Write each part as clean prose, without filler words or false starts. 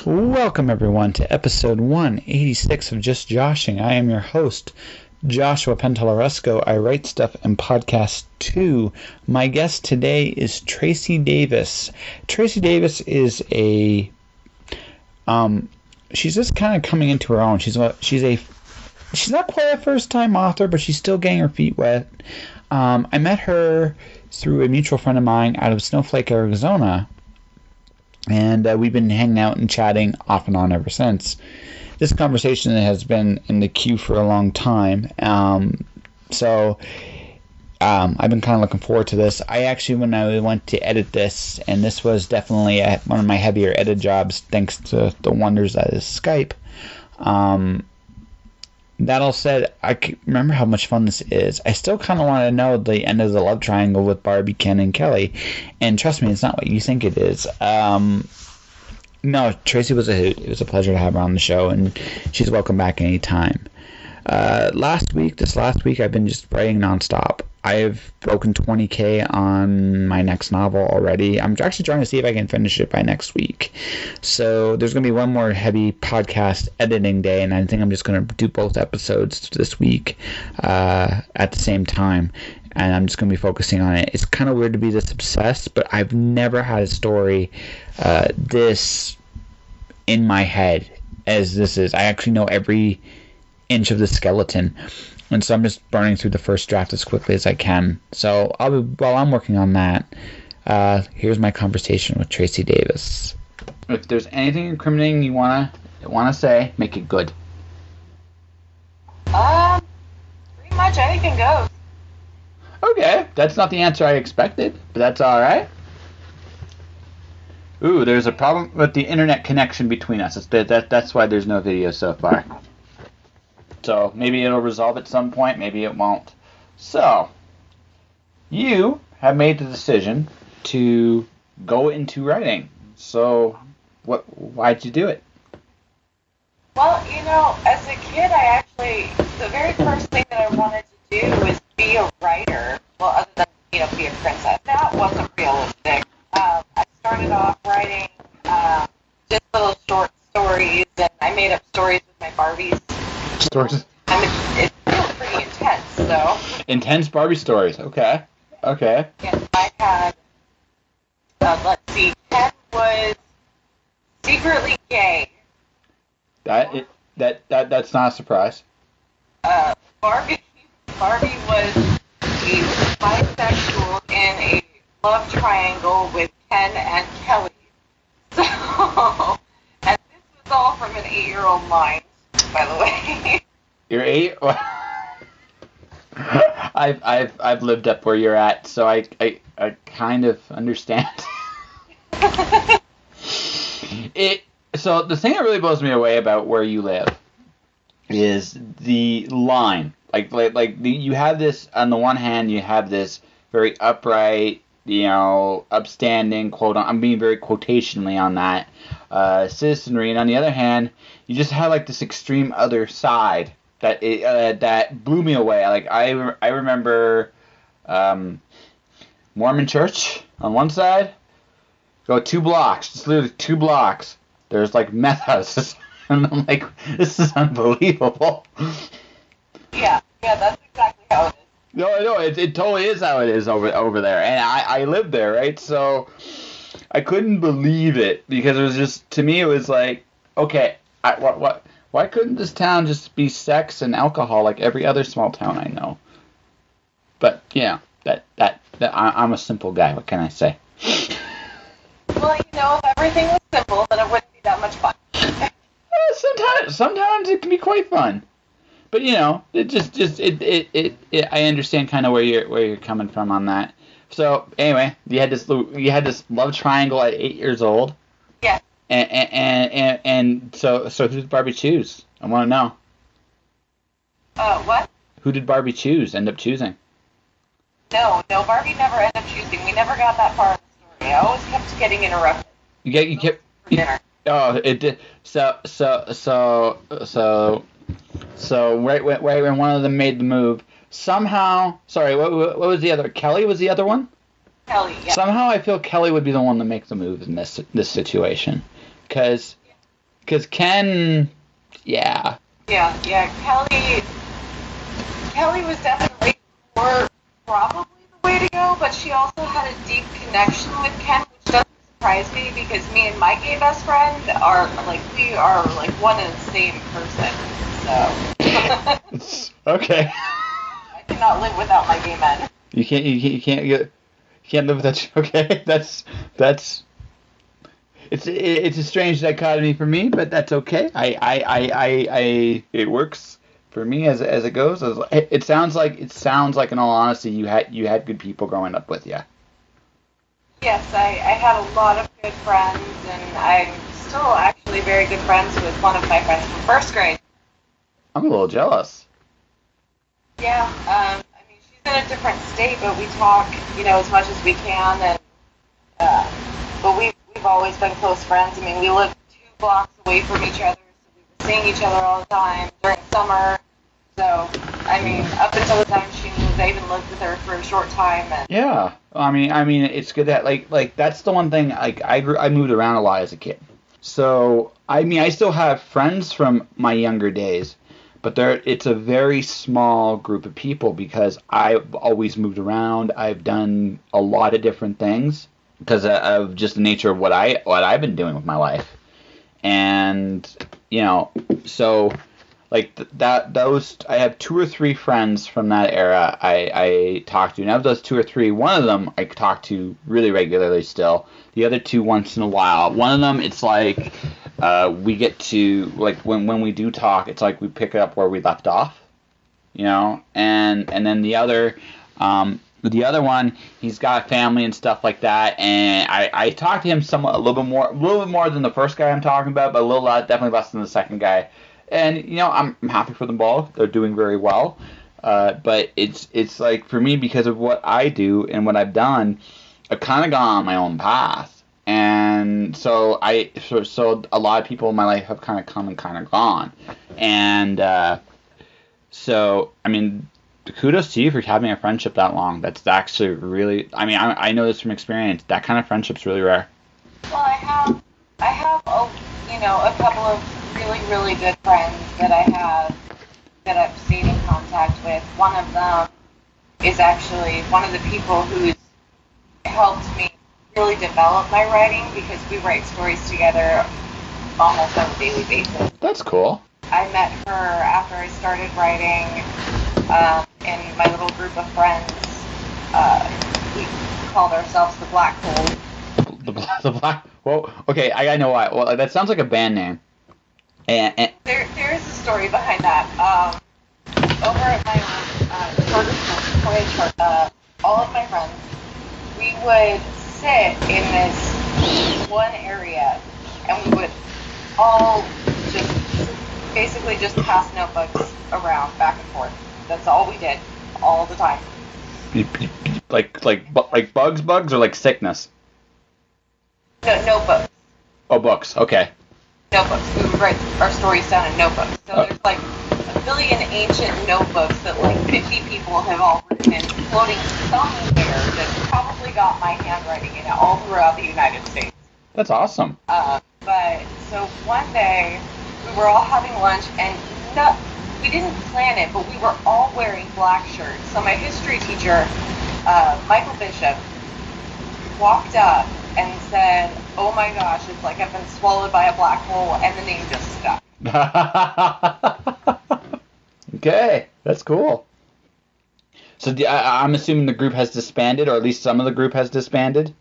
Welcome, everyone, to episode 186 of Just Joshing. I am your host, Joshua Pentalaresco. I write stuff and podcast too. My guest today is Traci Davis. Traci Davis is she's just kind of coming into her own. She's not quite a first-time author, but she's still getting her feet wet. I met her through a mutual friend of mine out of Snowflake, Arizona. And we've been hanging out and chatting off and on ever since. This conversation has been in the queue for a long time. So I've been kind of looking forward to this. When I went to edit this, and this was definitely one of my heavier edit jobs, thanks to the wonders that is Skype. That all said, I remember how much fun this is. I still kind of want to know the end of the love triangle with Barbie, Ken, and Kelly. And trust me, it's not what you think it is. No, Traci was a hoot. It was a pleasure to have her on the show, and she's welcome back anytime. This last week, I've been just writing nonstop. I've broken 20K on my next novel already. I'm actually trying to see if I can finish it by next week. So there's going to be one more heavy podcast editing day, and I think I'm just going to do both episodes this week at the same time. And I'm just going to be focusing on it. It's kind of weird to be this obsessed, but I've never had a story this in my head as this is. I actually know every inch of the skeleton. And so I'm just burning through the first draft as quickly as I can. So while I'm working on that, here's my conversation with Traci Davis. If there's anything incriminating you wanna say, make it good. Pretty much anything goes. Okay, that's not the answer I expected, but that's all right. Ooh, there's a problem with the internet connection between us. That's why there's no video so far. So maybe it'll resolve at some point, maybe it won't. So, you have made the decision to go into writing. So, why'd you do it? Well, as a kid, the very first thing that I wanted to do was be a writer. Well, other than, be a princess. That wasn't realistic. I started off writing just little short stories, and I made up stories with my Barbies. Stories? It's still pretty intense, though. Intense Barbie stories. Okay. And I had, let's see, Ken was secretly gay. That's not a surprise. Barbie was bisexual in a love triangle with Ken and Kelly. So, and this was all from an 8-year-old mind, by the way. You're 8? I've lived up where you're at, so I kind of understand. So the thing that really blows me away about where you live is the line. You have this, on the one hand, you have this very upright, upstanding, I'm being very quotationally on that, citizenry, and on the other hand, you just have this extreme other side that blew me away. I remember Mormon church on one side, go 2 blocks, just literally 2 blocks, there's meth houses, and I'm like, this is unbelievable. Yeah, that's exactly how it is. No, it totally is how it is over there, and I live there, right? So I couldn't believe it, because it was just, to me, it was like, okay, why couldn't this town just be sex and alcohol like every other small town I know? But that I'm a simple guy. What can I say? Well, if everything was simple, then it wouldn't be that much fun. Sometimes it can be quite fun. But it I understand kind of where you're coming from on that. So anyway, you had this love triangle at 8 years old. Yeah. And so who did Barbie choose? I want to know. What? Who did Barbie end up choosing? No, Barbie never ended up choosing. We never got that far in the story. I always kept getting interrupted. You kept. For dinner. Oh, it did. So right when one of them made the move, somehow. Sorry, what was the other? Kelly was the other one. Kelly, yeah. Somehow I feel Kelly would be the one to make the move in this situation, because Because Ken, yeah. Yeah. Kelly was definitely more probably the way to go, but she also had a deep connection with Ken, which doesn't surprise me because me and my gay best friend we are like one and the same person. So. Okay. I cannot live without my gay men. You can't live with that. Okay, that's it's a strange dichotomy for me, but that's okay. I it works for me as it goes. It sounds like in all honesty you had good people growing up with you. Yes, I had a lot of good friends, and I'm still actually very good friends with one of my friends from first grade. I'm a little jealous. Yeah, I mean, she's in a different state, but we talk, as much as we can, and but we've always been close friends. I mean, we live 2 blocks away from each other, so we were seeing each other all the time during summer. So, I mean, up until the time she moved, I even lived with her for a short time. And yeah, I mean, it's good that like that's the one thing. Like I moved around a lot as a kid, so I mean, I still have friends from my younger days, but it's a very small group of people because I've always moved around. I've done a lot of different things because of just the nature of what I've been doing with my life, and so. Like those, I have 2 or 3 friends from that era I talk to. And of those 2 or 3, one of them I talk to really regularly still. The other 2 once in a while. One of them, it's like we get to like when we do talk, it's like we pick it up where we left off, And then the other one, he's got a family and stuff like that. And I talk to him a little bit more than the first guy I'm talking about, but definitely less than the second guy. And I'm happy for them both. They're doing very well. But it's like for me because of what I do and what I've done, I've kind of gone on my own path. And so a lot of people in my life have kind of come and kind of gone. And so I mean, kudos to you for having a friendship that long. That's actually really. I mean, I know this from experience. That kind of friendship's really rare. well, I have a couple of really, really good friends that I've stayed in contact with. One of them is actually one of the people who's helped me really develop my writing because we write stories together almost on a daily basis. That's cool. I met her after I started writing, and my little group of friends, we called ourselves the Black Hole. The Black. Well, okay, I know why. Well, that sounds like a band name. And there is a story behind that. Over at my charter school, all of my friends, we would sit in this one area, and we would all just pass notebooks around back and forth. That's all we did, all the time. like bugs, or like sickness? No, notebooks. Oh, books. Okay. Notebooks. We would write our stories down in notebooks. So there's like a billion ancient notebooks that like 50 people have all written in, floating somewhere that probably got my handwriting in it all throughout the United States. That's awesome. But so one day we were all having lunch and we didn't plan it, but we were all wearing black shirts. So my history teacher, Michael Bishop, walked up and said, "Oh my gosh, it's like I've been swallowed by a black hole," and the name just stuck. Okay, that's cool. So I'm assuming the group has disbanded, or at least some of the group has disbanded?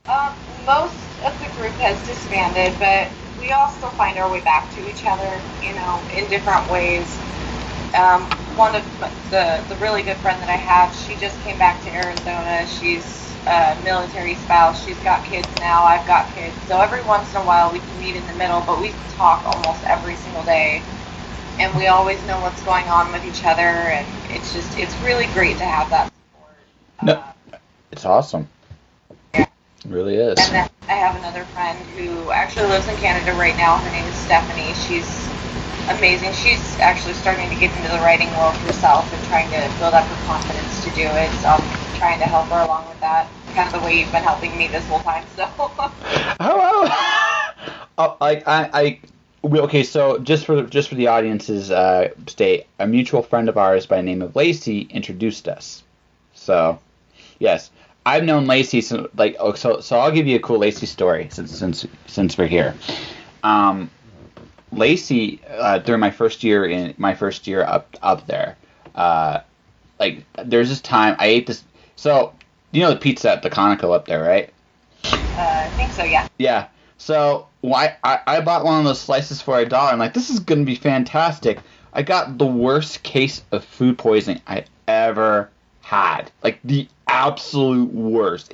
Most of the group has disbanded, but we all still find our way back to each other, in different ways. One of the really good friend that I have, she just came back to Arizona. She's a military spouse. She's got kids now. I've got kids. So every once in a while we can meet in the middle, but we talk almost every single day. And we always know what's going on with each other, and it's really great to have that support. No, it's awesome. Yeah. It really is. And then I have another friend who actually lives in Canada right now. Her name is Stephanie. She's amazing. She's actually starting to get into the writing world herself and trying to build up her confidence to do it. So I'm trying to help her along with that. Kind of the way you've been helping me this whole time. So. Okay, so just for the audience's state, a mutual friend of ours by the name of Lacey introduced us. So, yes, I've known Lacey since so I'll give you a cool Lacey story since we're here. Um, Lacey, during my first year up there, uh, there's this time I ate this. So you know the pizza at the Conoco up there, right? I think so, yeah. Yeah. So I bought one of those slices for $1. I'm like, this is gonna be fantastic. I got the worst case of food poisoning I ever had. Like the absolute worst.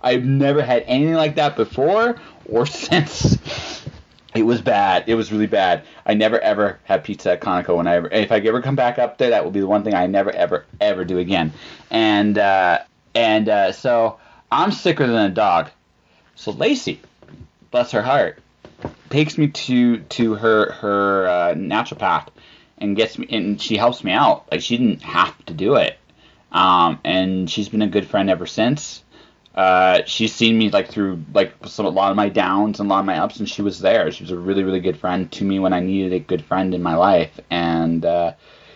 I've never had anything like that before or since. It was bad. It was really bad. I never ever had pizza at Conoco. If I ever come back up there, that will be the one thing I never ever ever do again. So I'm sicker than a dog. So Lacey, bless her heart, takes me to her naturopath and she helps me out. Like she didn't have to do it, and she's been a good friend ever since. She's seen me through a lot of my downs and a lot of my ups, and she was there. She was a really really good friend to me when I needed a good friend in my life, and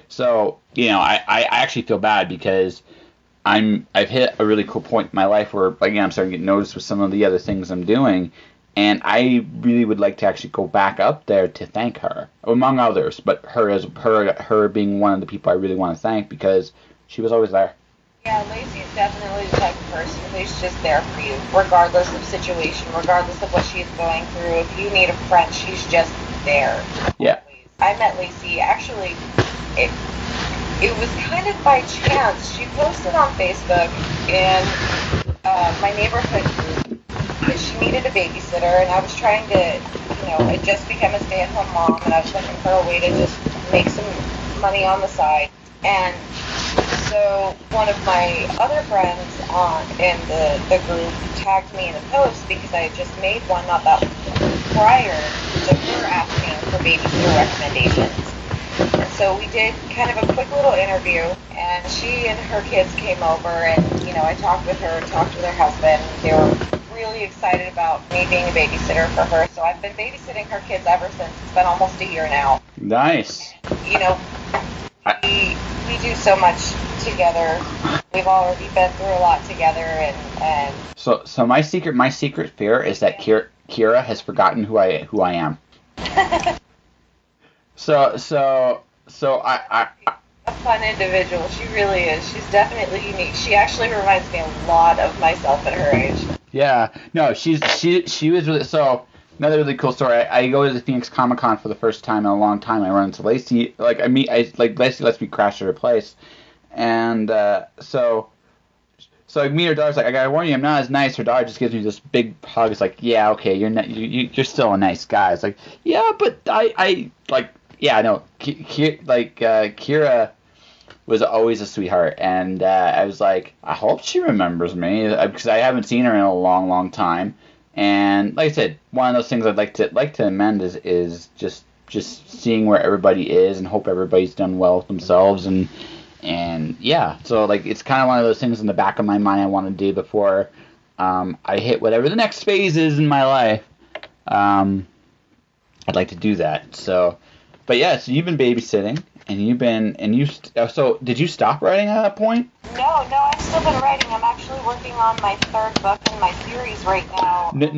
so I actually feel bad because I've hit a really cool point in my life where again I'm starting to get noticed with some of the other things I'm doing, and I really would like to actually go back up there to thank her, among others, but her being one of the people I really want to thank because she was always there. Yeah, Lacey's definitely the type of person who's just there for you, regardless of situation, regardless of what she's going through. If you need a friend, she's just there. Yeah. Always. I met Lacey, actually, it was kind of by chance. She posted on Facebook in my neighborhood group that she needed a babysitter, and I was trying to, I just become a stay-at-home mom, and I was looking for a way to just make some money on the side. And so one of my other friends in the group tagged me in a post because I had just made one not that prior to her asking for babysitter recommendations. And so we did kind of a quick little interview, and she and her kids came over, and I talked with her husband. They were really excited about me being a babysitter for her. So I've been babysitting her kids ever since. It's been almost a year now. Nice. We do so much together. We've already been through a lot together, and So my secret fear is that Kira has forgotten who I am. So I a fun individual. She really is. She's definitely unique. She actually reminds me a lot of myself at her age. Yeah. No, she was really so. Another really cool story. I go to the Phoenix Comic Con for the first time in a long time. I run into Lacey. Lacey lets me crash at her place, and so I meet her daughter's like, I gotta warn you, I'm not as nice. Her daughter just gives me this big hug. It's like, yeah, okay, you're still a nice guy. It's like, yeah, but no. Kira was always a sweetheart, and I was like, I hope she remembers me because I haven't seen her in a long, long time. And like I said, one of those things I'd like to amend is just seeing where everybody is and hope everybody's done well with themselves and yeah. So it's kind of one of those things in the back of my mind I want to do before I hit whatever the next phase is in my life. I'd like to do that. So, but yeah, so you've been babysitting. So did you stop writing at that point? No, I've still been writing. I'm actually working on my third book in my series right now. No.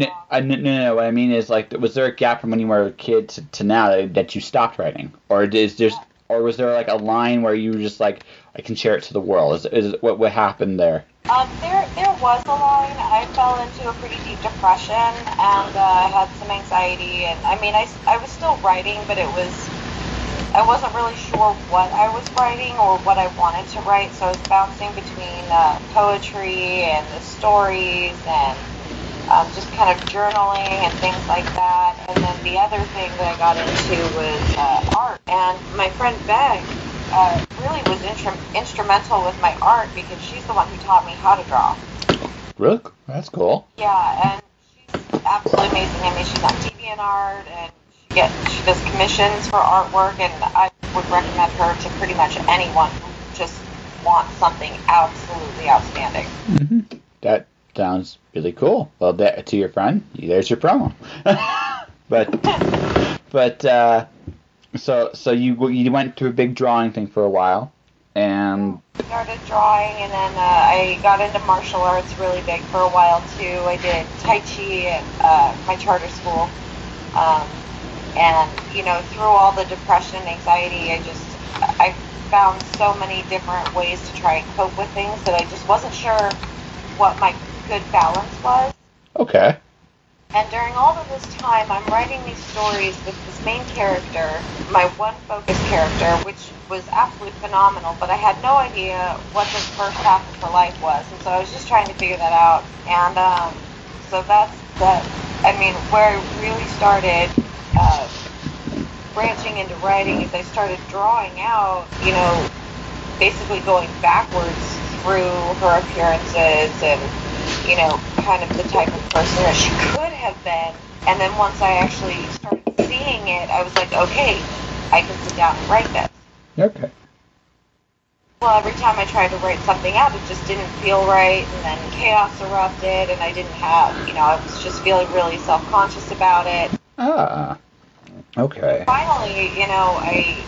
What I mean is, was there a gap from when you were a kid to now that you stopped writing, or was there a line where you were just like, I can share it to the world? Is what happened there? There was a line. I fell into a pretty deep depression, and I had some anxiety, and I was still writing, but I wasn't really sure what I was writing or what I wanted to write, so I was bouncing between poetry and the stories and just kind of journaling and things like that. And then the other thing that I got into was art. And my friend Beck really was instrumental with my art because she's the one who taught me how to draw. Really? That's cool. Yeah, and she's absolutely amazing. She's on TV and art, and she does commissions for artwork, and I would recommend her to pretty much anyone who just wants something absolutely outstanding. Mm-hmm. That sounds really cool. Well, to your friend, there's your promo. But But so you went to a big drawing thing for a while, and Started drawing, and then I got into martial arts really big for a while too. I did Tai Chi at my charter school, and through all the depression and anxiety, I found so many different ways to try and cope with things that I just wasn't sure what my good balance was. Okay. And during all of this time, I'm writing these stories with this main character, my one focus character, which was absolutely phenomenal, but I had no idea what this first half of her life was, and so I was just trying to figure that out. And so that's where I really started branching into writing is I started drawing out, basically going backwards through her appearances and kind of the type of person that she could have been. And then once I actually started seeing it, I was like, okay, I can sit down and write this. Okay. Well, every time I tried to write something out, it just didn't feel right, and then chaos erupted, and I didn't have, I was just feeling really self-conscious about it. Ah, okay. Finally, I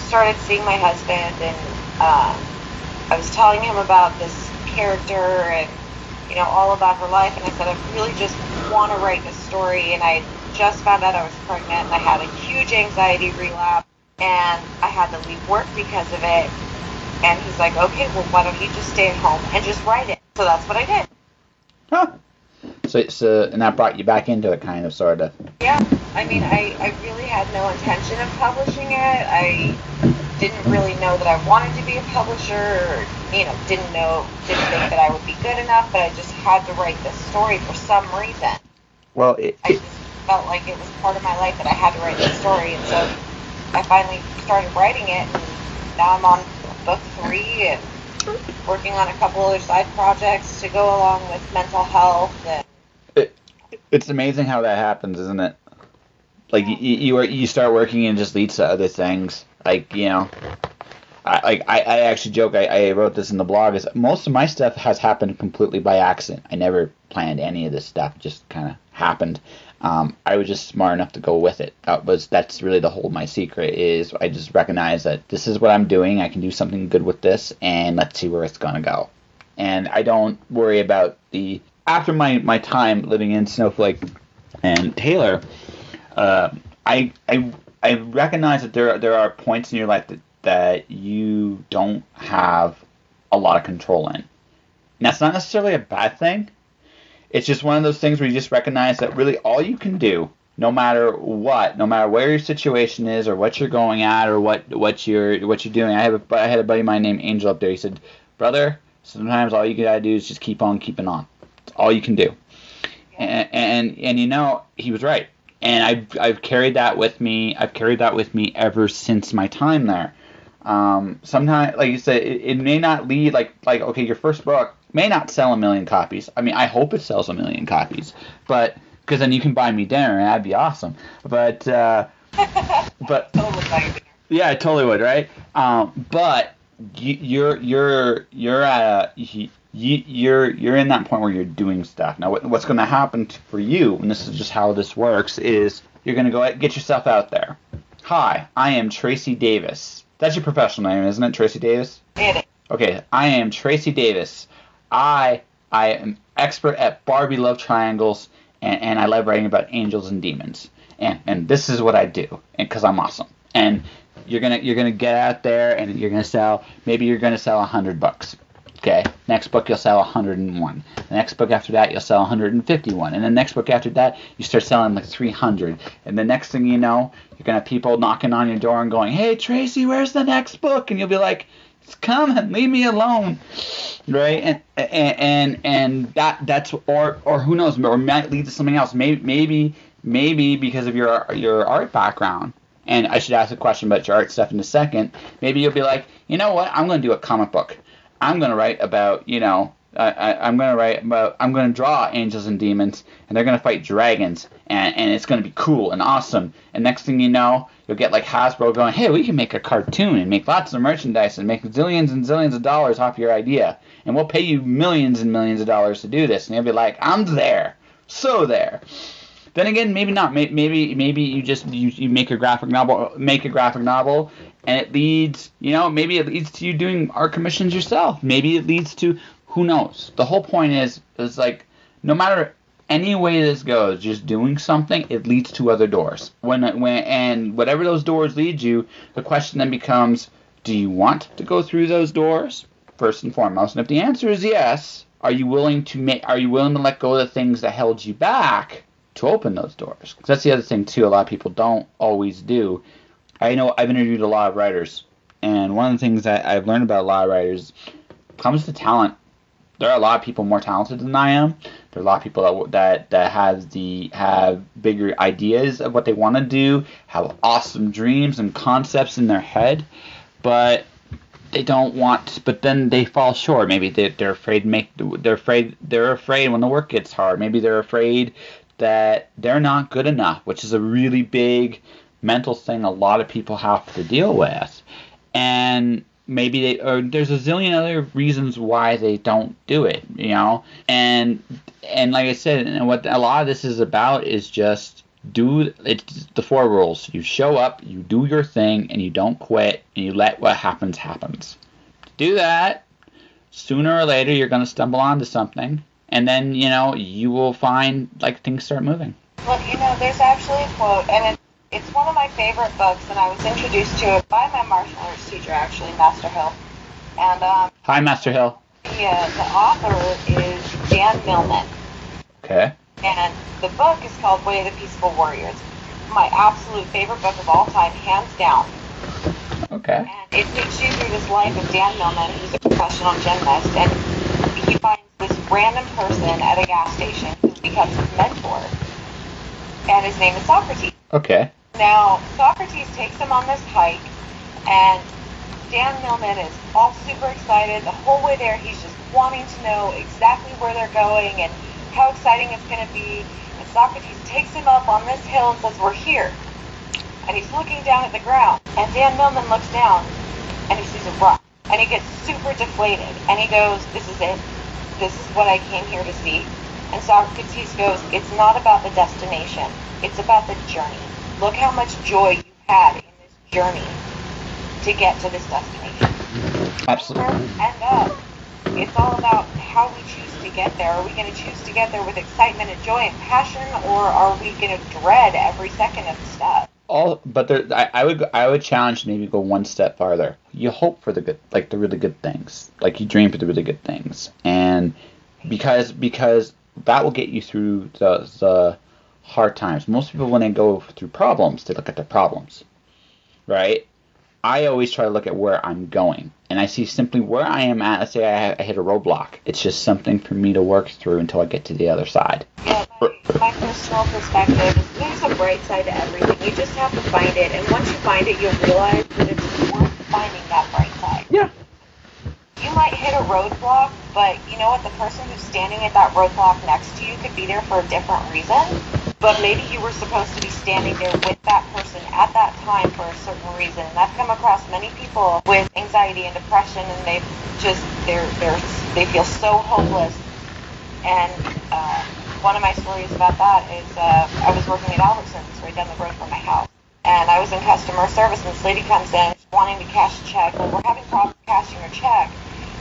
started seeing my husband, and I was telling him about this character and all about her life, and I said, I really just want to write this story, and I just found out I was pregnant, and I had a huge anxiety relapse, and I had to leave work because of it, and he's like, okay, well, why don't you just stay at home and just write it? So that's what I did. Huh. So and that brought you back into it, kind of, sort of. Yeah, I really had no intention of publishing it. I didn't really know that I wanted to be a publisher, or, didn't think that I would be good enough, but I just had to write this story for some reason. Well, I just felt like it was part of my life that I had to write this story, and so I finally started writing it, and now I'm on book 3 and working on a couple other side projects to go along with mental health. And it's amazing how that happens, isn't it? Like you start working and it just leads to other things. Like I actually joke. I wrote this in the blog. Is most of my stuff has happened completely by accident. I never planned any of this stuff. It just kind of happened. I was just smart enough to go with it. That's really the whole my secret is I just recognize that this is what I'm doing. I can do something good with this, and let's see where it's gonna go. And I don't worry about after my time living in Snowflake and Taylor. I recognize that there are points in your life that you don't have a lot of control in. And that's not necessarily a bad thing. It's just one of those things where you just recognize that really all you can do, no matter what, no matter where your situation is or what you're going at or what you're doing. I had a buddy of mine named Angel up there. He said, "Brother, sometimes all you gotta do is just keep on keeping on. It's all you can do." And he was right. And I've carried that with me. I've carried that with me ever since my time there. Sometimes, like you said, it may not lead like okay, your first book may not sell 1 million copies. I mean, I hope it sells 1 million copies, but because then you can buy me dinner and that'd be awesome. But yeah, I totally would, right? But you're at you're in that point where you're doing stuff. Now, what's going to happen for you, and this is just how this works, is you're going to go get yourself out there. Hi, I am Traci Davis. That's your professional name, isn't it, Traci Davis? It is. Okay, I am Traci Davis. I am expert at Barbie Love Triangles, and I love writing about angels and demons. And this is what I do, because I'm awesome. And you're gonna get out there, and you're gonna sell. Maybe you're gonna sell 100 books. Okay. Next book you'll sell 101. The next book after that you'll sell 151. And the next book after that you start selling like 300. And the next thing you know, you're gonna have people knocking on your door and going, "Hey Traci, where's the next book?" And you'll be like, "It's coming, leave me alone." Right? And that's or who knows, or might lead to something else. Maybe because of your art background. And I should ask a question about your art stuff in a second. Maybe you'll be like, "You know what? I'm going to do a comic book. I'm going to write about, I'm going to draw angels and demons, and they're going to fight dragons, and it's going to be cool and awesome." And next thing you know, you'll get like Hasbro going, "Hey, we can make a cartoon and make lots of merchandise and make zillions and zillions of dollars off your idea. And we'll pay you millions and millions of dollars to do this." And you'll be like, "I'm there. So there." Then again, maybe not. Maybe you just you make a graphic novel, and it leads, maybe it leads to you doing art commissions yourself. Maybe it leads to, who knows. The whole point is like, no matter any way this goes, just doing something, it leads to other doors. And whatever those doors lead you, the question then becomes, do you want to go through those doors first and foremost? And if the answer is yes, are you willing to let go of the things that held you back to open those doors? Because that's the other thing too. A lot of people don't always do. I know I've interviewed a lot of writers, and one of the things that I've learned about a lot of writers comes to talent. There are a lot of people more talented than I am. There are a lot of people that have bigger ideas of what they want to do, have awesome dreams and concepts in their head, but they don't want. But then they fall short. Maybe they're afraid when the work gets hard. Maybe they're afraid that they're not good enough, which is a really big mental thing a lot of people have to deal with. And maybe there's a zillion other reasons why they don't do it, and like I said, and what a lot of this is about is just it's the 4 rules. You show up, you do your thing, and you don't quit, and you let what happens. To do that, sooner or later you're going to stumble onto something, and then you will find like things start moving. Well, there's actually a quote, and it's one of my favorite books, and I was introduced to it by my martial arts teacher, actually, Master Hill. And Hi, Master Hill. The author is Dan Millman. Okay. And the book is called Way of the Peaceful Warrior. It's my absolute favorite book of all time, hands down. Okay. And it takes you through this life of Dan Millman, who's a professional gymnast, and he finds this random person at a gas station who becomes his mentor, and his name is Socrates. Okay. Now, Socrates takes him on this hike, and Dan Millman is all super excited. The whole way there, he's just wanting to know exactly where they're going and how exciting it's going to be. And Socrates takes him up on this hill and says, "We're here." And he's looking down at the ground, and Dan Millman looks down, and he sees a rock, and he gets super deflated, and he goes, "This is it. This is what I came here to see." And Socrates goes, "It's not about the destination. It's about the journey. Look how much joy you had in this journey to get to this destination." Absolutely. And it's all about how we choose to get there. Are we going to choose to get there with excitement and joy and passion, or are we going to dread every second of the step? I would challenge maybe go one step farther. You hope for the good, like the really good things, like you dream for the really good things, and because that will get you through the hard times. Most people, when they go through problems, they look at the problems, right? I always try to look at where I'm going, and I see simply where I am at. Let's say I hit a roadblock. It's just something for me to work through until I get to the other side. Yeah, my personal perspective is there's a bright side to everything. You just have to find it, and once you find it, you'll realize that it's worth finding that bright side. Yeah. You might hit a roadblock, but you know what? The person who's standing at that roadblock next to you could be there for a different reason. But maybe you were supposed to be standing there with that person at that time for a certain reason. And I've come across many people with anxiety and depression, and they feel so hopeless. And one of my stories about that is I was working at Albertsons right down the road from my house, and I was in customer service, and this lady comes in wanting to cash a check. Well, we're having problems cashing her check.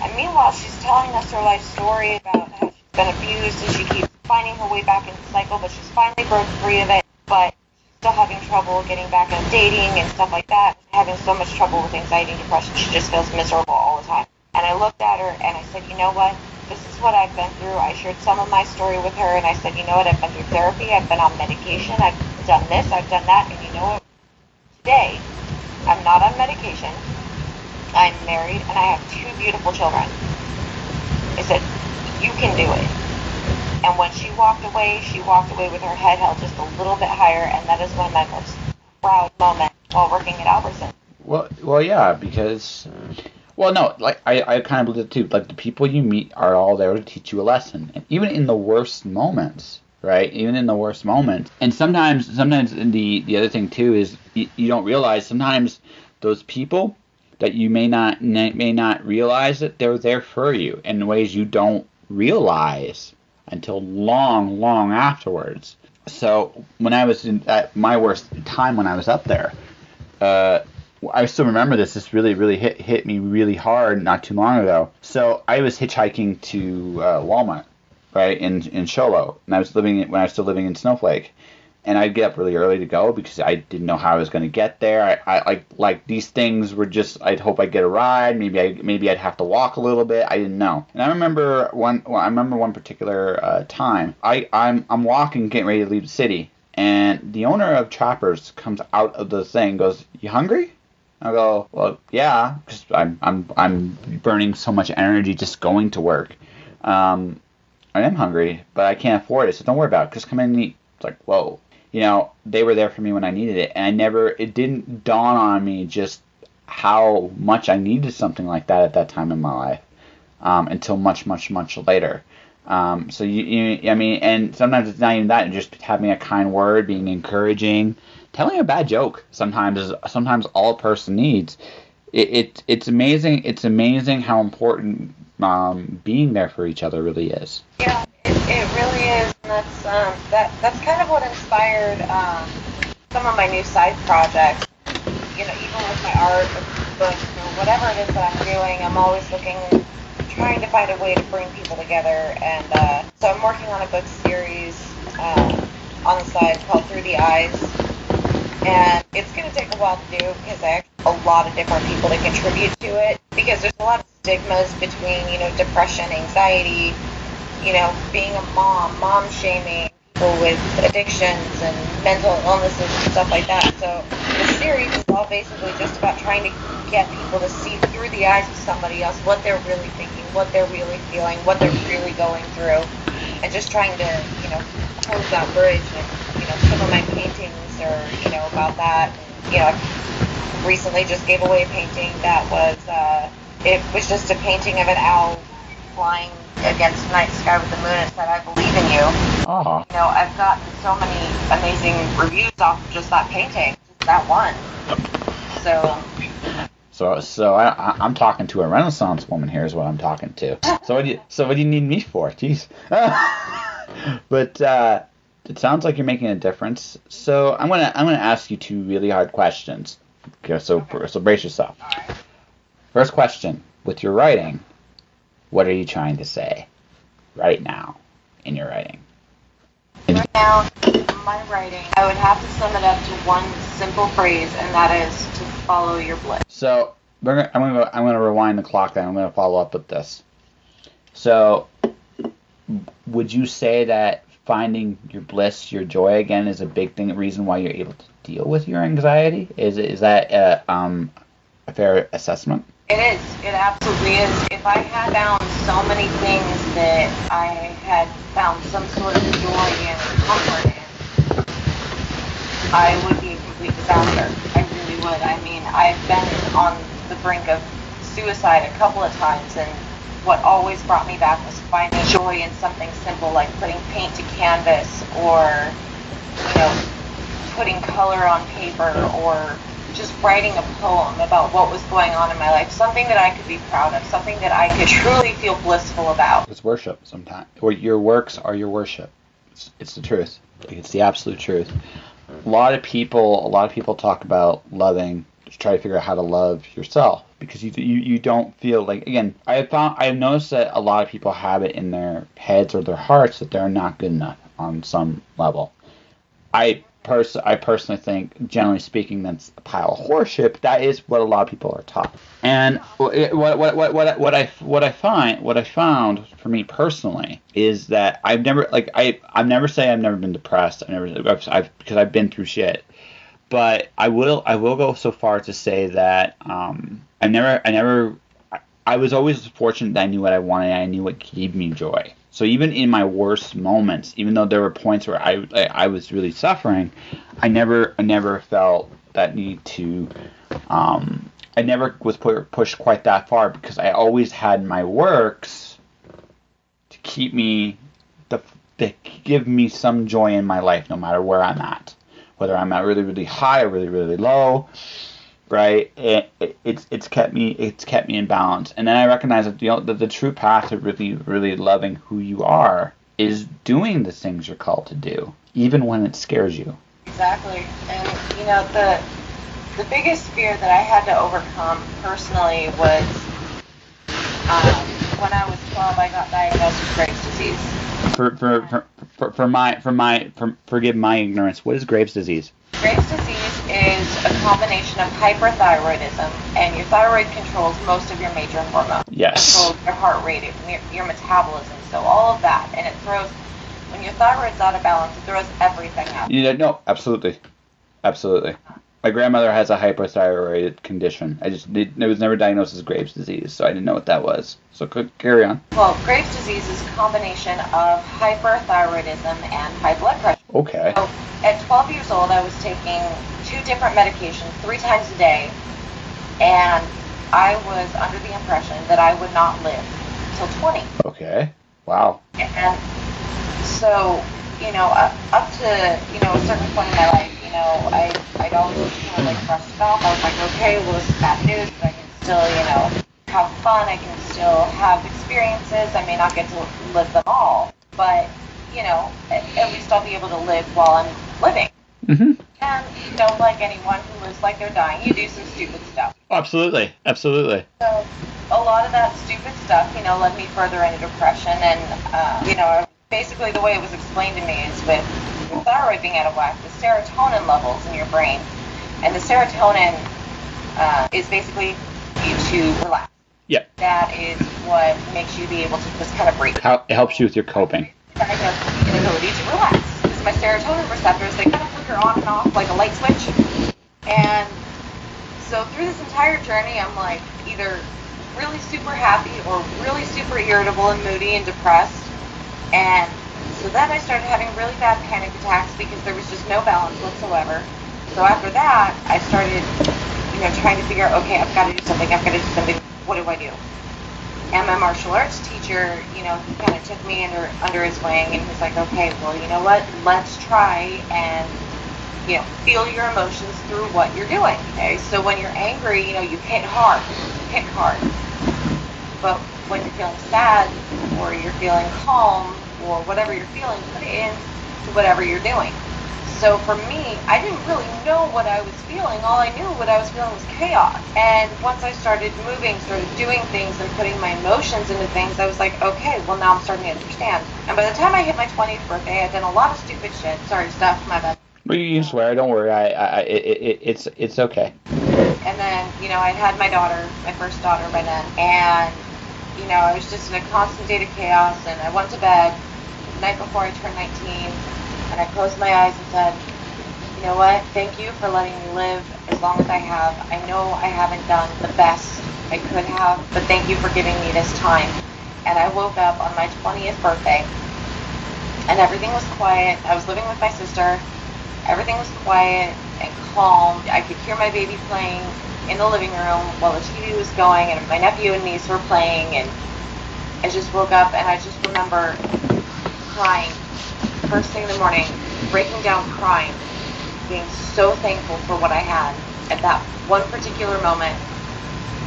And meanwhile, she's telling us her life story about how she's been abused and she keeps finding her way back in the cycle, but she's finally broke free of it. But she's still having trouble getting back into dating and stuff like that. Having so much trouble with anxiety and depression, she just feels miserable all the time. And I looked at her and I said, you know what? This is what I've been through. I shared some of my story with her, and I said, you know what? I've been through therapy. I've been on medication. I've done this. I've done that. And you know what? Today, I'm not on medication. I'm married, and I have 2 beautiful children. I said, you can do it. And when she walked away with her head held just a little bit higher, and that is one of my most proud moments while working at Albertsons. Well, yeah, because, well, no, like, I kind of believe it too. Like, the people you meet are all there to teach you a lesson. And even in the worst moments, right? Even in the worst moments. And sometimes the other thing, too, is you don't realize sometimes those people that you may not realize that they're there for you in ways you don't realize until long afterwards. So when I was at my worst time when I was up there, uh, I still remember this. This really, really hit me really hard not too long ago. So I was hitchhiking to Walmart, right, in Sholo, and I was when I was still living in Snowflake, and I'd get up really early to go because I didn't know how I was going to get there. I like these things were just. I'd hope I'd get a ride. Maybe I'd have to walk a little bit. I didn't know. And I remember one particular time. I'm walking, getting ready to leave the city, and the owner of Trappers comes out of the thing, and goes, "You hungry?" I go, "Well, yeah, because I'm burning so much energy just going to work. I am hungry, but I can't afford it, so don't worry about it. Just come in and eat." It's like, whoa. They were there for me when I needed it, and it didn't dawn on me just how much I needed something like that at that time in my life, until much, much, much later. So I mean, and sometimes it's not even that, just having a kind word, being encouraging, telling a bad joke sometimes is all a person needs. It's amazing. It's amazing how important being there for each other really is. Yeah, it really is, and that's kind of what inspired some of my new side projects. Even with my art, books, or whatever it is that I'm doing, I'm always trying to find a way to bring people together. And so I'm working on a book series on the side called Through the Eyes. And it's going to take a while to do because I have a lot of different people to contribute to it. Because there's a lot of stigmas between, depression, anxiety, being a mom shaming, people with addictions and mental illnesses and stuff like that. So the series is all basically just about trying to get people to see through the eyes of somebody else what they're really thinking, what they're really feeling, what they're really going through, and just trying to, close that bridge. And, some of my paintings are, about that. And, I recently just gave away a painting that was, it was just a painting of an owl flying against the night sky with the moon and said, "I believe in you." Oh. I've gotten so many amazing reviews off of just that painting, just that one. So I'm talking to a Renaissance woman here is what I'm talking to. So what do you need me for? Jeez. But it sounds like you're making a difference. So I'm gonna ask you two really hard questions. Okay, so brace yourself. First question: with your writing, what are you trying to say right now in your writing? Right now, in my writing, I would have to sum it up to one simple phrase, and that is to follow your bliss. So I'm gonna rewind the clock. Then I'm gonna follow up with this. So, would you say that finding your bliss, your joy again, is a big reason why you're able to deal with your anxiety? Is that a fair assessment? It is. It absolutely is. If I had found so many things that I had found some sort of joy and comfort in, I would be a complete disaster. I really would. I mean, I've been on the brink of suicide a couple of times, and what always brought me back was finding joy in something simple like putting paint to canvas, or, putting color on paper, or just writing a poem about what was going on in my life, something that I could be proud of, something that I could truly feel blissful about. It's worship sometimes. Or your works are your worship. It's the truth. It's the absolute truth. A lot of people talk about loving, to try to figure out how to love yourself, because you don't feel like, again, I've noticed that a lot of people have it in their heads or their hearts that they're not good enough on some level. I personally think, generally speaking, that's a pile of horseshit. That is what a lot of people are taught. And what I found for me personally is that I've never been depressed. Because I've been through shit. But I will go so far to say that I was always fortunate that I knew what I wanted. And I knew what gave me joy. So even in my worst moments, even though there were points where I was really suffering, I never felt that need to. I never was pushed quite that far, because I always had my works to keep me, to give me some joy in my life, no matter where I'm at, whether I'm at really, really high or really, really low. Right, it's kept me in balance, and then I recognize that the true path to really, really loving who you are is doing the things you're called to do. even when it scares you. Exactly. And, the biggest fear that I had to overcome personally was when I was 12, I got diagnosed with Graves' disease. Forgive my ignorance. What is Graves' disease? Graves' disease is a combination of hyperthyroidism, and your thyroid controls most of your major hormones. Yes. It controls your heart rate, your metabolism, so all of that. And it throws, when your thyroid's out of balance, it throws everything out. No, absolutely. Absolutely. My grandmother has a hypothyroid condition. It was never diagnosed as Graves' disease, so I didn't know what that was. So carry on. Well, Graves' disease is a combination of hyperthyroidism and high blood pressure. Okay. So at 12 years old, I was taking 2 different medications 3 times a day, and I was under the impression that I would not live till 20. Okay. Wow. And so, up to, a certain point in my life, I'd always kind of like brushed it off. I was like, okay, well, this is bad news, but I can still, have fun. I can still have experiences. I may not get to live them all, but, at least I'll be able to live while I'm living. Mm-hmm. And, like anyone who lives like they're dying, you do some stupid stuff. Absolutely. Absolutely. So a lot of that stupid stuff, led me further into depression. And, basically the way it was explained to me is with your thyroid being out of whack, the serotonin levels in your brain, and the serotonin is basically you to relax. Yeah. That is what makes you be able to just kind of breathe. It helps you with your coping. Inability to relax. Because my serotonin receptors, they kind of flicker on and off like a light switch. And so through this entire journey, I'm like either really super happy or really super irritable and moody and depressed. And so then I started having really bad panic attacks because there was just no balance whatsoever. So after that, I started, trying to figure out, okay, I've got to do something. What do I do? And my martial arts teacher, he kind of took me under his wing, and he's like, okay, well, you know what? Let's try and, feel your emotions through what you're doing. Okay, so when you're angry, you hit hard. But when you're feeling sad or you're feeling calm or whatever you're feeling, put it into whatever you're doing. So for me, I didn't really know what I was feeling. All I knew what I was feeling was chaos. And once I started moving, started doing things and putting my emotions into things, I was like, okay, well now I'm starting to understand. And by the time I hit my 20th birthday, I'd done a lot of stupid shit. Sorry, Steph, my bad. Well, you can swear. Don't worry. It's okay. And then, I'd had my daughter, my first daughter by then, and I was just in a constant state of chaos, and I went to bed the night before I turned 19, and I closed my eyes and said, you know what, thank you for letting me live as long as I have. I know I haven't done the best I could have, but thank you for giving me this time. And I woke up on my 20th birthday, and everything was quiet. I was living with my sister. Everything was quiet and calm. I could hear my baby playing in the living room while the TV was going, and my nephew and niece were playing, and I just woke up, and I just remember crying first thing in the morning, breaking down crying, being so thankful for what I had at that one particular moment.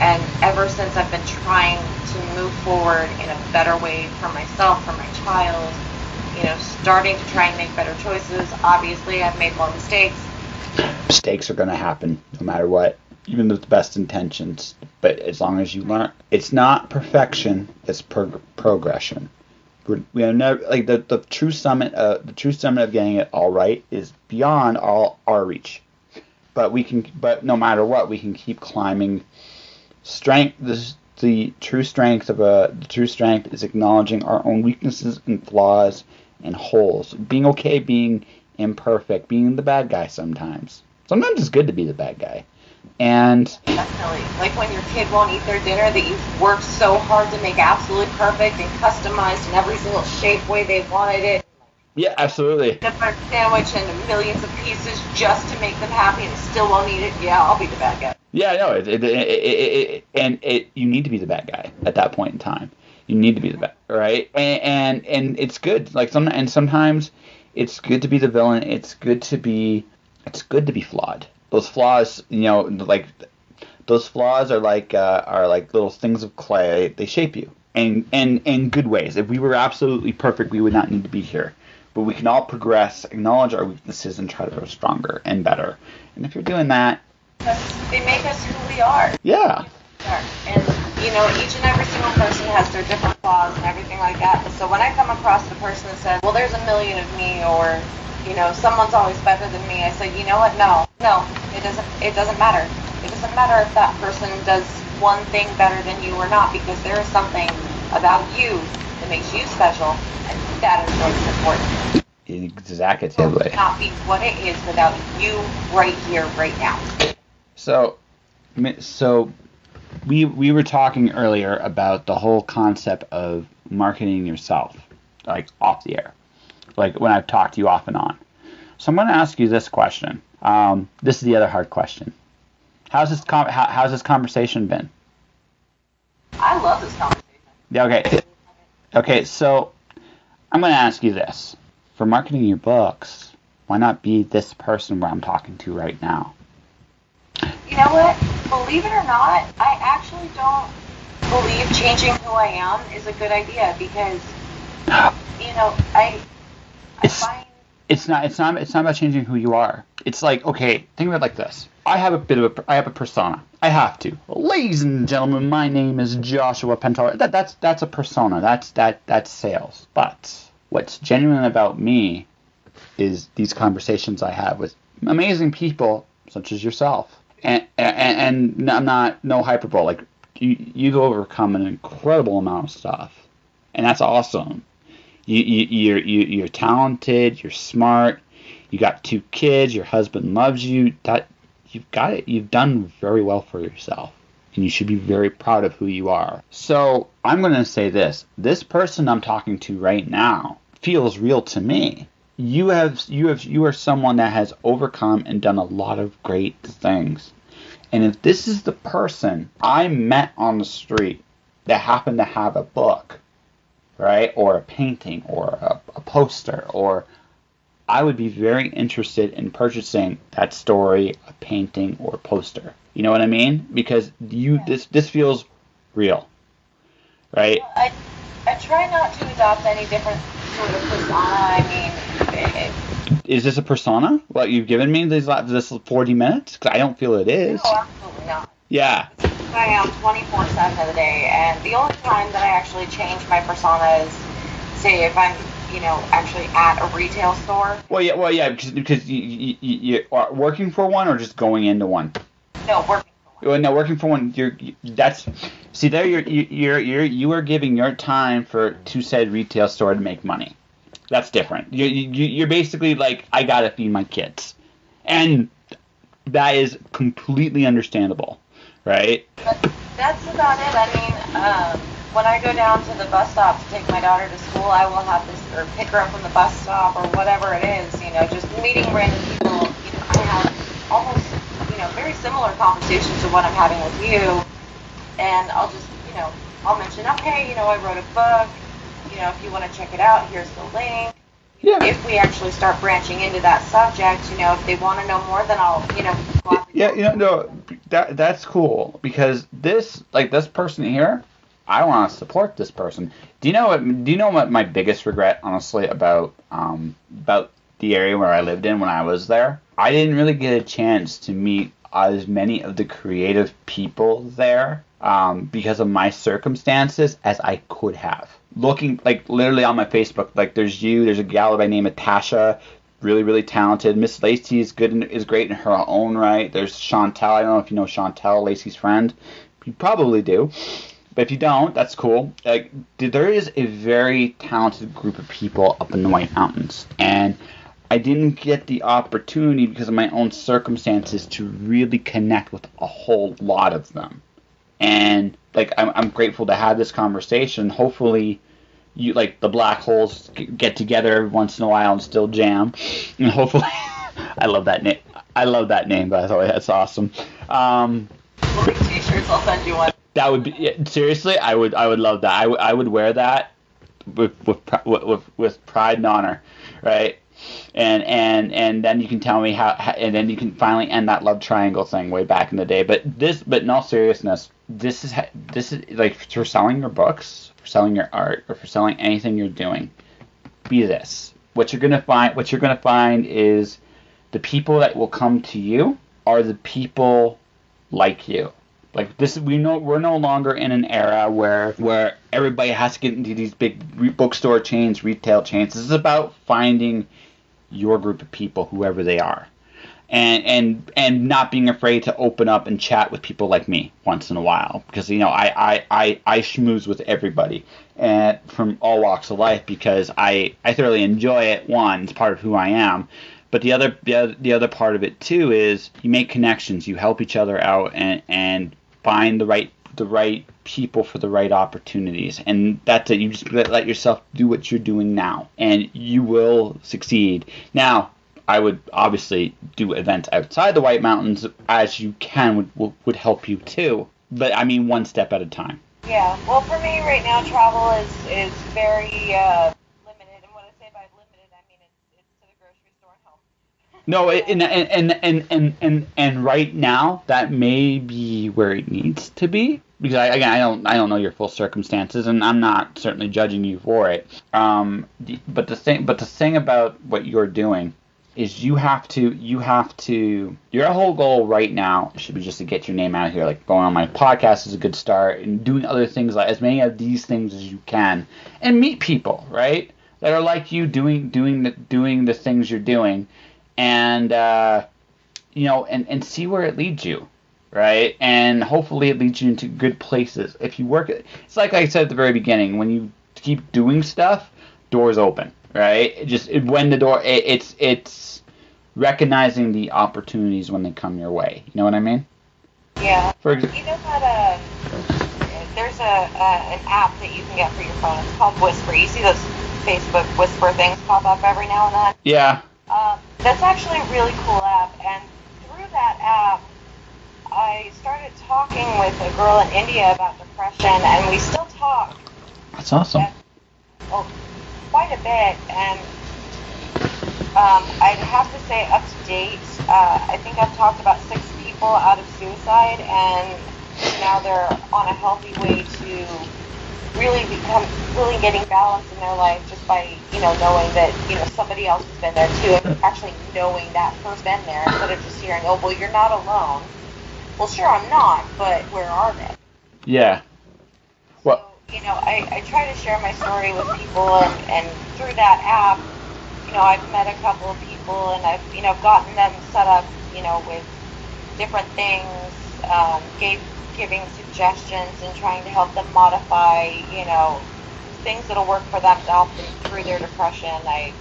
And ever since, I've been trying to move forward in a better way for myself, for my child, starting to try and make better choices. Obviously, I've made more mistakes. Mistakes are going to happen no matter what, even with the best intentions. But as long as you learn, it's not perfection, it's progression. We are never like the true summit. The true summit of getting it all right is beyond all our reach. But no matter what, we can keep climbing. Strength. The true strength is acknowledging our own weaknesses and flaws and holes. Being okay, being imperfect, being the bad guy sometimes. Sometimes it's good to be the bad guy. And definitely, like when your kid won't eat their dinner that you've worked so hard to make absolutely perfect and customized in every single shape way they wanted it. Yeah, absolutely. A sandwich and millions of pieces just to make them happy and still won't eat it. Yeah, I'll be the bad guy. Yeah, no, you need to be the bad guy at that point in time. You need to be the bad, right? And it's good. Like sometimes it's good to be the villain. It's good to be flawed. Those flaws, those flaws are like little things of clay. They shape you in good ways. If we were absolutely perfect, we would not need to be here. but we can all progress, acknowledge our weaknesses, and try to grow stronger and better. And if you're doing that, they make us who we are. Yeah. And, each and every single person has their different flaws and everything like that. But so when I come across the person that says, well, there's a million of me, or, someone's always better than me, I say, you know what? No, it doesn't matter. It doesn't matter if that person does one thing better than you or not, because there is something about you that makes you special, and that is what's important. Exactly. It will not be what it is without you right here, right now. So we were talking earlier about the whole concept of marketing yourself, like off the air, like when I've talked to you off and on. So I'm going to ask you this question. This is the other hard question. How's this conversation been? I love this conversation. Yeah. Okay. Okay. So I'm going to ask you this: for marketing your books, why not be this person where I'm talking to right now? You know what? Believe it or not, I actually don't believe changing who I am is a good idea, because, I find... It's not about changing who you are. It's like, okay, think of it like this. I have a persona. I have to. Ladies and gentlemen, my name is Joshua Pentar. That's a persona. That's sales. But what's genuine about me is these conversations I have with amazing people such as yourself. And I'm not, no hyperbole. Like, you've overcome an incredible amount of stuff, and that's awesome. You're talented. You're smart. You got 2 kids. Your husband loves you. That you've got it. You've done very well for yourself, and you should be very proud of who you are. So I'm going to say this: this person I'm talking to right now feels real to me. You are someone that has overcome and done a lot of great things. And if this is the person I met on the street that happened to have a book, right, or a painting, or a poster, or I would be very interested in purchasing that story, a painting, or a poster. You know what I mean? Because this feels real, right? I try not to adopt any different sort of persona. I mean, is this a persona? What you've given me this 40 minutes? Because I don't feel it is. No, absolutely not. Yeah. I am 24/7 of the day, and the only time that I actually change my persona is, say, if I'm, actually at a retail store. Well, yeah, because you're working for one, or just going into one. No, working for one. Well, no, working for one. You are giving your time to said retail store to make money. That's different. You're basically like, I gotta feed my kids, and that is completely understandable, right? But that's about it. I mean, when I go down to the bus stop to take my daughter to school, I will have this, or pick her up from the bus stop, or whatever it is. Just meeting random people. I have almost, very similar conversations to what I'm having with you, and I'll just, I'll mention, okay, I wrote a book. If you want to check it out, here's the link. Yeah. If we actually start branching into that subject, if they want to know more, then I'll, that's cool, because this person here, I want to support this person. Do you know what my biggest regret, honestly, about the area where I lived in when I was there? I didn't really get a chance to meet as many of the creative people there, because of my circumstances, as I could have. Looking, like, literally on my Facebook, like, there's a gal by the name of Tasha, really, really talented. Miss Lacey is great in her own right. There's Chantel. I don't know if you know Chantel, Lacey's friend. You probably do. But if you don't, that's cool. Like, there is a very talented group of people up in the White Mountains. And I didn't get the opportunity, because of my own circumstances, to really connect with a whole lot of them. And, like, I'm grateful to have this conversation. Hopefully, you, like, the black holes get together every once in a while and still jam. And hopefully, I love that name. I love that name, by the way. That's awesome. T-shirts, I'll send you one. That would be, seriously, I would love that. I would wear that with pride and honor, right? And then you can tell me how, and then you can finally end that love triangle thing way back in the day. But in all seriousness, this is like, for selling your books, for selling your art, or for selling anything you're doing. Be this. what you're gonna find is the people that will come to you are the people like you. Like this, we're no longer in an era where everybody has to get into these big bookstore chains, retail chains. This is about finding your group of people, whoever they are, and not being afraid to open up and chat with people like me once in a while, because I schmooze with everybody and from all walks of life because I thoroughly enjoy it. One, it's part of who I am. But the other part of it too is you make connections, you help each other out, and find the right people for the right opportunities, and that's it. You just let yourself do what you're doing now, and you will succeed. Now, I would obviously do events outside the White Mountains as you can would help you too, but I mean one step at a time. Yeah. Well, for me right now, travel is very limited, and when I say by limited, I mean it's to the grocery store and home. No, and right now that may be where it needs to be, because I don't know your full circumstances, and I'm not certainly judging you for it. But the thing about what you're doing is you have to your whole goal right now should be just to get your name out here. Like going on my podcast is a good start, and doing other things, like as many of these things as you can, and meet people, right, that are like you, doing the things you're doing. And and see where it leads you, right? And hopefully it leads you into good places. If you work, it's like I said at the very beginning, when you keep doing stuff, doors open, right? It's recognizing the opportunities when they come your way. You know what I mean? Yeah. You know that there's an app that you can get for your phone. It's called Whisper. You see those Facebook Whisper things pop up every now and then? Yeah. That's actually a really cool app, and through that app, I started talking with a girl in India about depression, and we still talk. That's awesome. Quite a bit, and I'd have to say up to date, I think I've talked about 6 people out of suicide, and now they're on a healthy way to really getting balance in their life just by, knowing that, somebody else has been there too, and actually knowing that person's been there instead of just hearing, oh, well, you're not alone. Well, sure, I'm not, but where are they? Yeah. Well, so, I try to share my story with people, and through that app, I've met a couple of people, and I've gotten them set up, with different things, giving suggestions and trying to help them modify, things that'll work for them to help them through their depression. I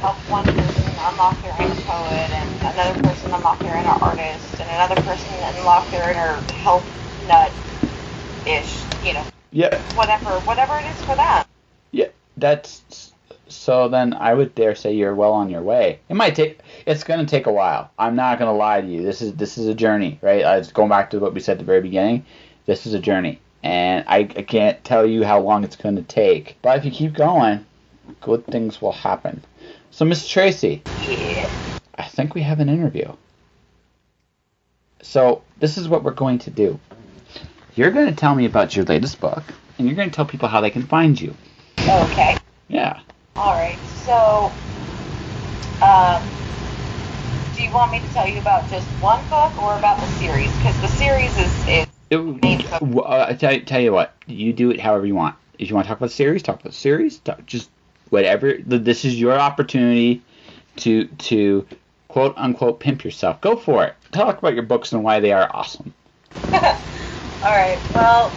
helped one person unlock their inner poet, and another person unlock their inner artist, and another person unlock their inner health nut-ish, Yeah. Whatever it is for them. Yeah, so then I would dare say you're well on your way. It's going to take a while. I'm not going to lie to you. This is a journey, right? Going back to what we said at the very beginning, this is a journey. And I can't tell you how long it's going to take. But if you keep going, good things will happen. So, Miss Traci. Yeah. I think we have an interview. So, this is what we're going to do. You're going to tell me about your latest book, and you're going to tell people how they can find you. Okay. Yeah. All right. So, do you want me to tell you about just one book or about the series? Because the series is I tell you what, you do it however you want. If you want to talk about the series, talk about the series. Just whatever. This is your opportunity to quote unquote pimp yourself. Go for it. Talk about your books and why they are awesome. All right. Well,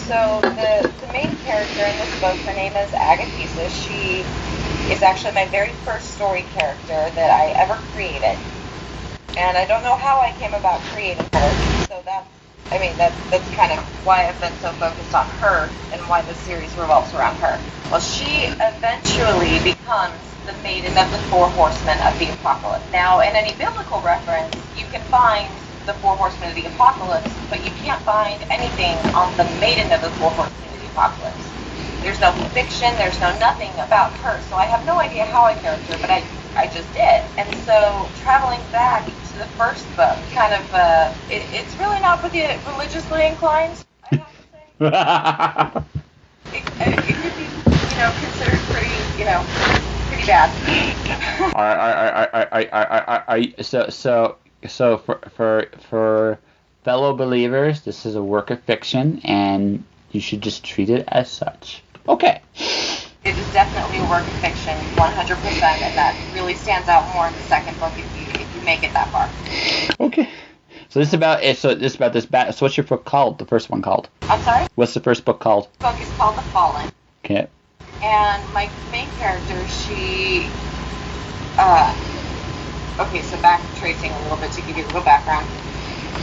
so the main character in this book, her name is Agathisa. She is actually my very first story character that I ever created, and I don't know how I came about creating her. So that's kind of why I've been so focused on her and why the series revolves around her. Well, she eventually becomes the maiden of the 4 horsemen of the apocalypse. Now, in any biblical reference, you can find the 4 horsemen of the apocalypse, but you can't find anything on the maiden of the 4 horsemen of the apocalypse. There's no fiction, there's no nothing about her, so I have no idea how I character her, but I just did. And so, traveling back to the first book, kind of, it's really not for the religiously inclined, I have to say. It could be, considered pretty pretty bad. So for fellow believers, this is a work of fiction, and you should just treat it as such. Okay. It is definitely a work of fiction, 100%, and that really stands out more in the second book if you make it that far. Okay. So this is about this bat. So what's your book called? The first one called? I'm sorry? What's the first book called? The book is called The Fallen. Okay. And my main character, she... okay, so back tracing a little bit to give you a little background.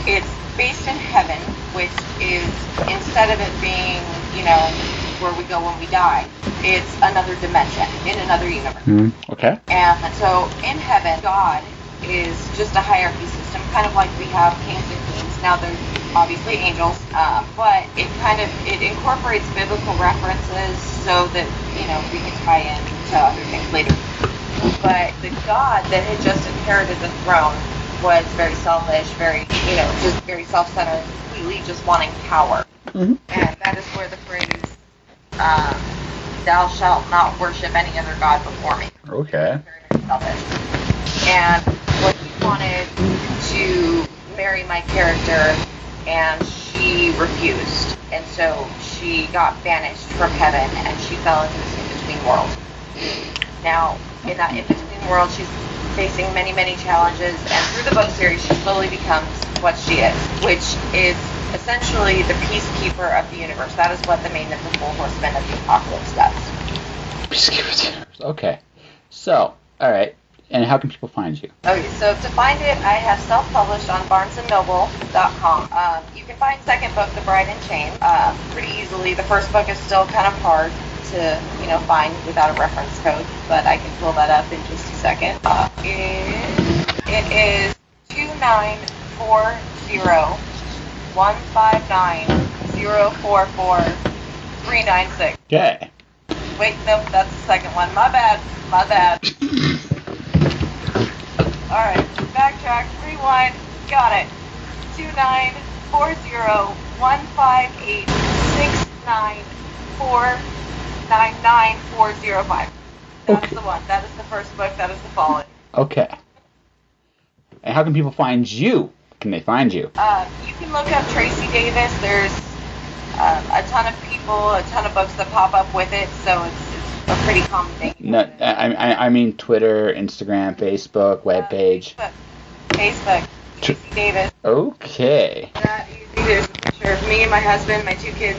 It's based in heaven, which is, instead of it being, where we go when we die, it's another dimension, in another universe. Okay. And so in heaven, God is just a hierarchy system, kind of like we have kings and queens. Now they're obviously angels, but it incorporates biblical references so that, we can tie in to other things later. But the God that had just inherited the throne was very selfish, very, just very self-centered, completely just wanting power. Mm-hmm. And that is where the phrase, thou shalt not worship any other God before me. Okay. Very, very selfish. And what he wanted to marry my character, and she refused. And so she got banished from heaven, and she fell into this in-between world. Now, in that in-between world, she's facing many, many challenges, and through the book series, she slowly becomes what she is, which is essentially the peacekeeper of the universe. That is what the main mythical horseman of the apocalypse does. Peacekeeper of the universe. Okay. So, all right. And how can people find you? Okay, so to find it, I have self-published on barnesandnoble.com. You can find second book, The Bride in Chains, pretty easily. The first book is still kind of hard to, find without a reference code, but I can pull that up in just a second. It is 2940-159-044-396. Okay. Wait, nope, that's the second one. My bad. Alright, backtrack, rewind, got it. 2940-158-694-99405. That's the one. That is the first book. That is The Fallen. Okay. And how can people find you? Can they find you? You can look up Traci Davis. There's a ton of people, a ton of books that pop up with it, so it's a pretty common thing. No, I mean Twitter, Instagram, Facebook, webpage. Facebook. Traci Davis. Okay. That easy. There's a picture of me and my husband, my two kids,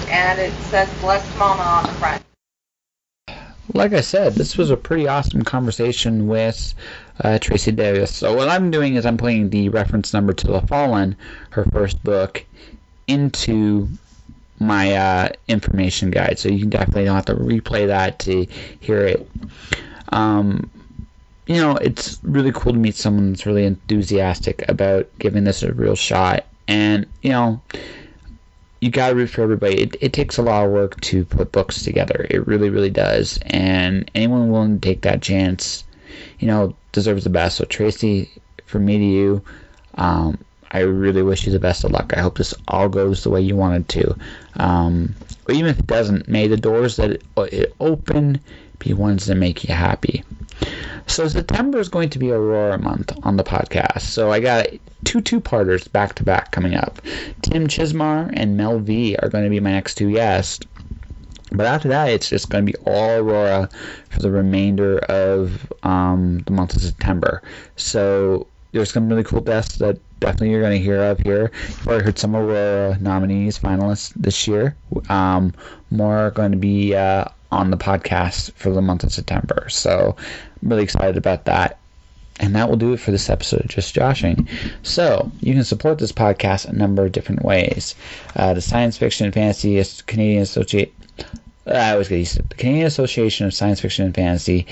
and it says "Blessed Mama" on the front. Like I said, this was a pretty awesome conversation with Traci Davis. So what I'm doing is I'm putting the reference number to The Fallen, her first book, into my information guide. So you definitely don't have to replay that to hear it. It's really cool to meet someone that's really enthusiastic about giving this a real shot. And, you gotta root for everybody. It takes a lot of work to put books together. It really, really does. And anyone willing to take that chance, deserves the best. So Traci, from me to you, I really wish you the best of luck. I hope this all goes the way you want it to. Or even if it doesn't, may the doors that it open be ones that make you happy. So September is going to be Aurora month on the podcast. So I got two-parters back-to-back coming up. Tim Chismar and Mel V are going to be my next two guests. But after that, it's just going to be all Aurora for the remainder of the month of September. So there's some really cool guests that definitely you're going to hear of here. You've already heard some Aurora nominees, finalists this year. More are going to be on the podcast for the month of September. So I'm really excited about that. And that will do it for this episode of Just Joshing. So you can support this podcast a number of different ways. The Science Fiction and Fantasy Canadian Association. The Canadian Association of Science Fiction and Fantasy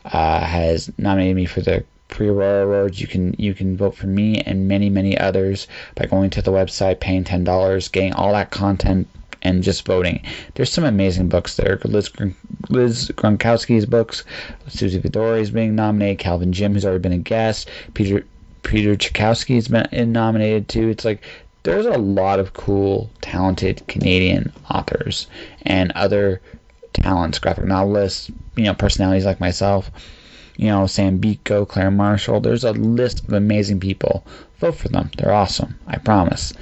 has nominated me for the Pre-Aurora Awards. You can vote for me and many, many others by going to the website, paying $10, getting all that content, and just voting. There's some amazing books there. Liz Gronkowski's books, Susie Vidori's being nominated, Calvin Jim, who's already been a guest, Peter Tchaikovsky's been nominated too. It's like there's a lot of cool, talented Canadian authors and other talents, graphic novelists, personalities like myself, Sam Biko, Claire Marshall. There's a list of amazing people. Vote for them. They're awesome. I promise.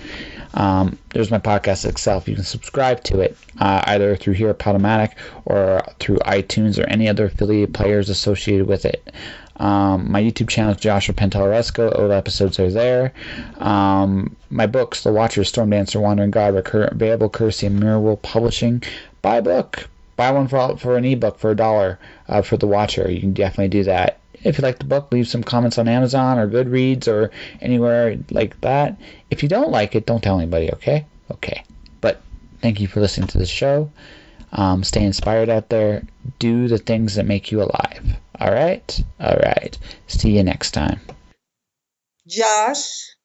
There's my podcast itself. You can subscribe to it either through here at Podomatic or through iTunes or any other affiliate players associated with it. My YouTube channel is Joshua Pantelleresco. Old episodes are there. My books, The Watcher, Storm Dancer, Wandering God, are available courtesy of Mirrorwolf Publishing. Buy a book. Buy one for an ebook for $1 for The Watcher. You can definitely do that. If you like the book, leave some comments on Amazon or Goodreads or anywhere like that. If you don't like it, don't tell anybody, okay? Okay. But thank you for listening to the show. Stay inspired out there. Do the things that make you alive. All right? All right. See you next time. Josh.